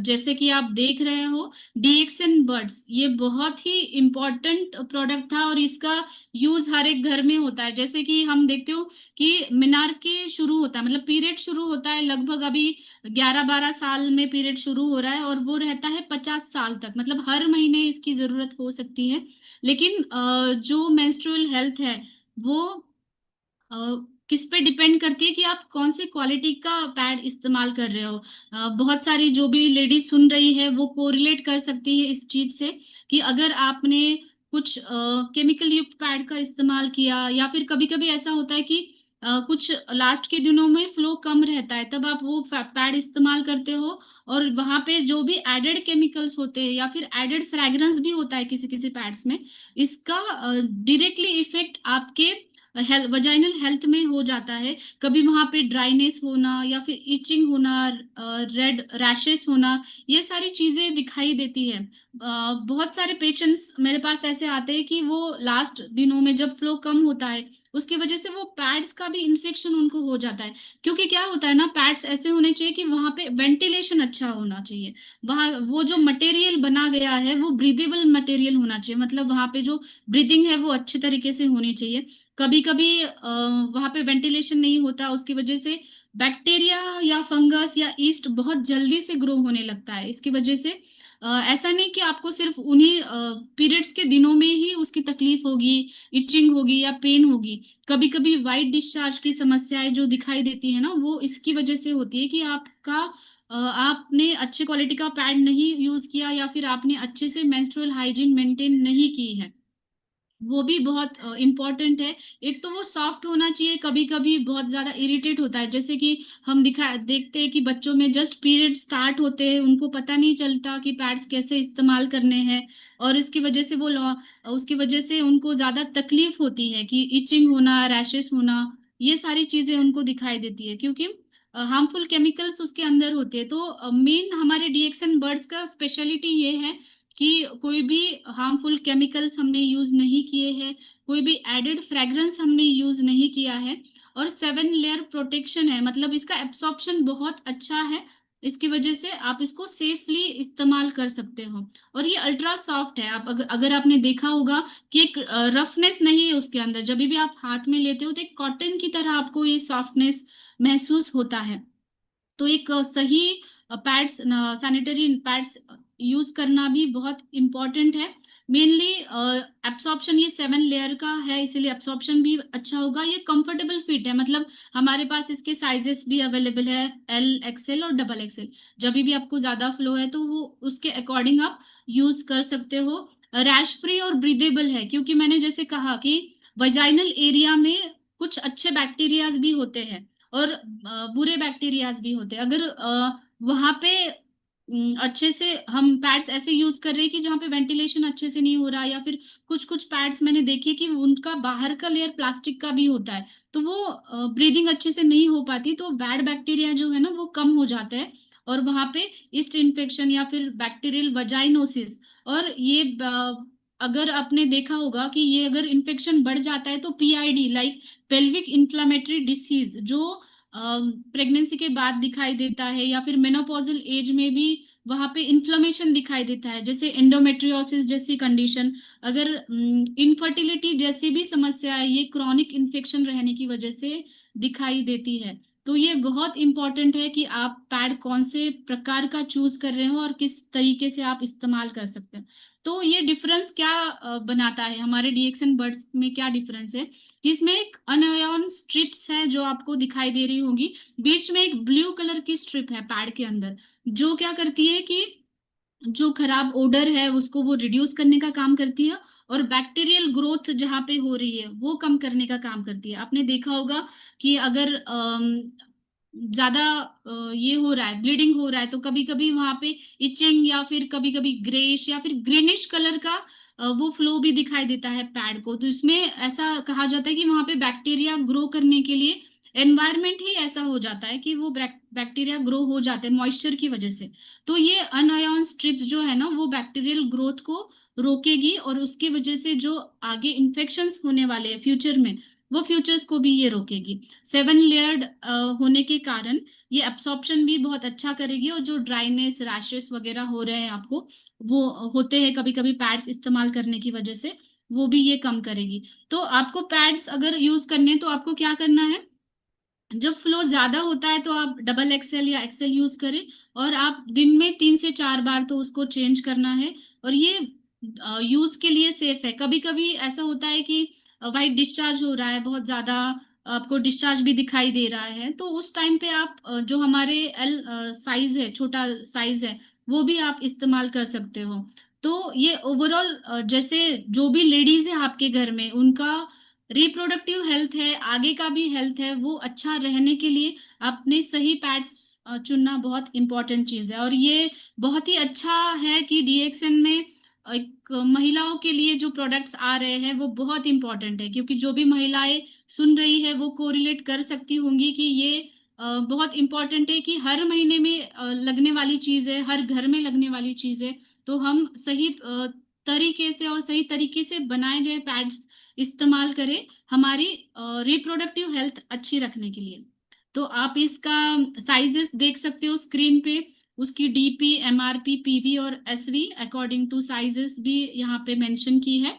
जैसे कि आप देख रहे हो, डीएक्सन बर्ड्स ये बहुत ही इम्पोर्टेंट प्रोडक्ट था और इसका यूज हर एक घर में होता है। जैसे कि हम देखते हो कि मीनार के शुरू होता है, मतलब पीरियड शुरू होता है लगभग अभी 11-12 साल में पीरियड शुरू हो रहा है और वो रहता है 50 साल तक, मतलब हर महीने इसकी जरूरत हो सकती है। लेकिन जो मेंस्ट्रुअल हेल्थ है वो अ, किस पे डिपेंड करती है कि आप कौन सी क्वालिटी का पैड इस्तेमाल कर रहे हो। बहुत सारी जो भी लेडीज सुन रही है वो कोरिलेट कर सकती है इस चीज से कि अगर आपने कुछ केमिकल युक्त पैड का इस्तेमाल किया या फिर कभी कभी ऐसा होता है कि कुछ लास्ट के दिनों में फ्लो कम रहता है, तब आप वो पैड इस्तेमाल करते हो और वहां पे जो भी एडेड केमिकल्स होते हैं या फिर एडेड फ्रेग्रेंस भी होता है किसी किसी पैड्स में, इसका डायरेक्टली इफेक्ट आपके वजाइनल हेल्थ में हो जाता है। कभी वहां पे ड्राइनेस होना या फिर इचिंग होना, रेड रैशेस होना, ये सारी चीजें दिखाई देती है। बहुत सारे पेशेंट्स मेरे पास ऐसे आते हैं कि वो लास्ट दिनों में जब फ्लो कम होता है उसकी वजह से वो पैड्स का भी इन्फेक्शन उनको हो जाता है। क्योंकि क्या होता है ना, पैड्स ऐसे होने चाहिए कि वहां पे वेंटिलेशन अच्छा होना चाहिए। वहां वो जो मटेरियल बना गया है वो ब्रीदेबल मटेरियल होना चाहिए, मतलब वहां पे जो ब्रीदिंग है वो अच्छे तरीके से होनी चाहिए। कभी कभी वहां पे वेंटिलेशन नहीं होता, उसकी वजह से बैक्टीरिया या फंगस या ईस्ट बहुत जल्दी से ग्रो होने लगता है। इसकी वजह से ऐसा नहीं कि आपको सिर्फ उन्हीं पीरियड्स के दिनों में ही उसकी तकलीफ होगी, इचिंग होगी या पेन होगी। कभी कभी वाइट डिस्चार्ज की समस्याएं जो दिखाई देती है ना, वो इसकी वजह से होती है कि आपने अच्छे क्वालिटी का पैड नहीं यूज किया या फिर आपने अच्छे से मेंस्ट्रुअल हाइजीन मेंटेन नहीं की है। वो भी बहुत इम्पोर्टेंट है। एक तो वो सॉफ्ट होना चाहिए, कभी कभी बहुत ज्यादा इरिटेट होता है, जैसे कि हम देखते हैं कि बच्चों में जस्ट पीरियड स्टार्ट होते हैं उनको पता नहीं चलता कि पैड्स कैसे इस्तेमाल करने हैं, और इसकी वजह से उसकी वजह से उनको ज्यादा तकलीफ होती है कि इचिंग होना, रैशेस होना, ये सारी चीजें उनको दिखाई देती है क्योंकि हार्मफुल केमिकल्स उसके अंदर होते हैं। तो मेन हमारे डीएक्सन बर्ड्स का स्पेशलिटी ये है कि कोई भी हार्मफुल केमिकल्स हमने यूज नहीं किए हैं, कोई भी एडेड फ्रेग्रेंस हमने यूज नहीं किया है, और 7 लेयर प्रोटेक्शन है, मतलब इसका एब्सॉर्प्शन बहुत अच्छा है। इसकी वजह से आप इसको सेफली इस्तेमाल कर सकते हो। और ये अल्ट्रा सॉफ्ट है। आप अगर आपने देखा होगा कि एक रफनेस नहीं है उसके अंदर, जब भी आप हाथ में लेते हो तो एक कॉटन की तरह आपको ये सॉफ्टनेस महसूस होता है। तो एक सही पैड्स, सैनिटरी पैड्स यूज करना भी बहुत इम्पोर्टेंट है। मेनली एब्सॉर्प्शन ये 7 लेयर का है, इसीलिए एब्सॉर्प्शन भी अच्छा होगा। ये कंफर्टेबल फिट है, मतलब हमारे पास इसके साइजेस भी अवेलेबल है, एल एक्सएल और डबल एक्सएल। जब भी आपको ज्यादा फ्लो है तो वो उसके अकॉर्डिंग आप यूज कर सकते हो। रैश फ्री और ब्रीदेबल है, क्योंकि मैंने जैसे कहा कि वजाइनल एरिया में कुछ अच्छे बैक्टीरियाज भी होते हैं और बुरे बैक्टीरियाज भी होते हैं। अगर वहां पे अच्छे से हम पैड्स ऐसे यूज कर रहे हैं कि जहाँ पे वेंटिलेशन अच्छे से नहीं हो रहा, या फिर कुछ कुछ पैड्स मैंने देखे कि उनका बाहर का लेयर प्लास्टिक का भी होता है, तो वो ब्रीदिंग अच्छे से नहीं हो पाती, तो बैड बैक्टीरिया जो है ना वो कम हो जाता है और वहां पे ईस्ट इन्फेक्शन या फिर बैक्टीरियल वजाइनोसिस, और ये अगर आपने देखा होगा कि ये अगर इन्फेक्शन बढ़ जाता है तो PID, like pelvic inflammatory disease, जो प्रेगनेंसी के बाद दिखाई देता है या फिर मेनोपॉजल एज में भी वहां पे इन्फ्लेमेशन दिखाई देता है, जैसे एंडोमेट्रियोसिस जैसी कंडीशन, अगर इनफर्टिलिटी जैसी भी समस्या है, ये क्रॉनिक इन्फेक्शन रहने की वजह से दिखाई देती है। तो ये बहुत इंपॉर्टेंट है कि आप पैड कौन से प्रकार का चूज कर रहे हो और किस तरीके से आप इस्तेमाल कर सकते हैं। तो ये डिफरेंस क्या बनाता है हमारे डीएक्सन बर्ड्स में, क्या डिफरेंस है कि इसमें एक अनआयन स्ट्रिप्स है जो आपको दिखाई दे रही होगी, बीच में एक ब्लू कलर की स्ट्रिप है पैड के अंदर, जो क्या करती है कि जो खराब ओडर है उसको वो रिड्यूस करने का काम करती है और बैक्टीरियल ग्रोथ जहाँ पे हो रही है वो कम करने का काम करती है। आपने देखा होगा कि अगर ज्यादा ये हो रहा है, ब्लीडिंग हो रहा है, तो कभी कभी वहां पे इचिंग या फिर कभी कभी ग्रेश या फिर ग्रीनिश कलर का वो फ्लो भी दिखाई देता है पैड को। तो इसमें ऐसा कहा जाता है कि वहां पे बैक्टीरिया ग्रो करने के लिए एनवायरमेंट ही ऐसा हो जाता है कि वो बैक्टीरिया ग्रो हो जाते हैं मॉइस्चर की वजह से। तो ये अनआयन स्ट्रिप्स जो है ना वो बैक्टीरियल ग्रोथ को रोकेगी और उसकी वजह से जो आगे इन्फेक्शंस होने वाले हैं फ्यूचर में वो फ्यूचर्स को भी ये रोकेगी। 7 लेयर्ड होने के कारण ये एब्सॉर्प्शन भी बहुत अच्छा करेगी, और जो ड्राइनेस, रैशेस वगैरह हो रहे हैं आपको, वो होते हैं कभी कभी पैड्स इस्तेमाल करने की वजह से, वो भी ये कम करेगी। तो आपको पैड्स अगर यूज करने हैं तो आपको क्या करना है, जब फ्लो ज्यादा होता है तो आप डबल एक्सेल या एक्सेल यूज करें, और आप दिन में 3 से 4 बार तो उसको चेंज करना है। और ये यूज के लिए सेफ है। कभी कभी ऐसा होता है कि वाइट डिस्चार्ज हो रहा है बहुत ज्यादा, आपको डिस्चार्ज भी दिखाई दे रहा है, तो उस टाइम पे आप जो हमारे एल साइज है, छोटा साइज है, वो भी आप इस्तेमाल कर सकते हो। तो ये ओवरऑल जैसे जो भी लेडीज है आपके घर में, उनका रिप्रोडक्टिव हेल्थ है, आगे का भी हेल्थ है, वो अच्छा रहने के लिए अपने सही पैड्स चुनना बहुत इंपॉर्टेंट चीज है। और ये बहुत ही अच्छा है कि डीएक्सएन में एक महिलाओं के लिए जो प्रोडक्ट्स आ रहे हैं वो बहुत इंपॉर्टेंट है, क्योंकि जो भी महिलाएं सुन रही है वो कोरिलेट कर सकती होंगी कि ये बहुत इंपॉर्टेंट है, कि हर महीने में लगने वाली चीज है, हर घर में लगने वाली चीज है। तो हम सही तरीके से और सही तरीके से बनाए गए पैड्स इस्तेमाल करें हमारी रिप्रोडक्टिव हेल्थ अच्छी रखने के लिए। तो आप इसका साइजेस देख सकते हो स्क्रीन पे, उसकी डीपी, एमआरपी, पीवी और एसवी अकॉर्डिंग टू साइजेस भी यहाँ पे मेंशन की है।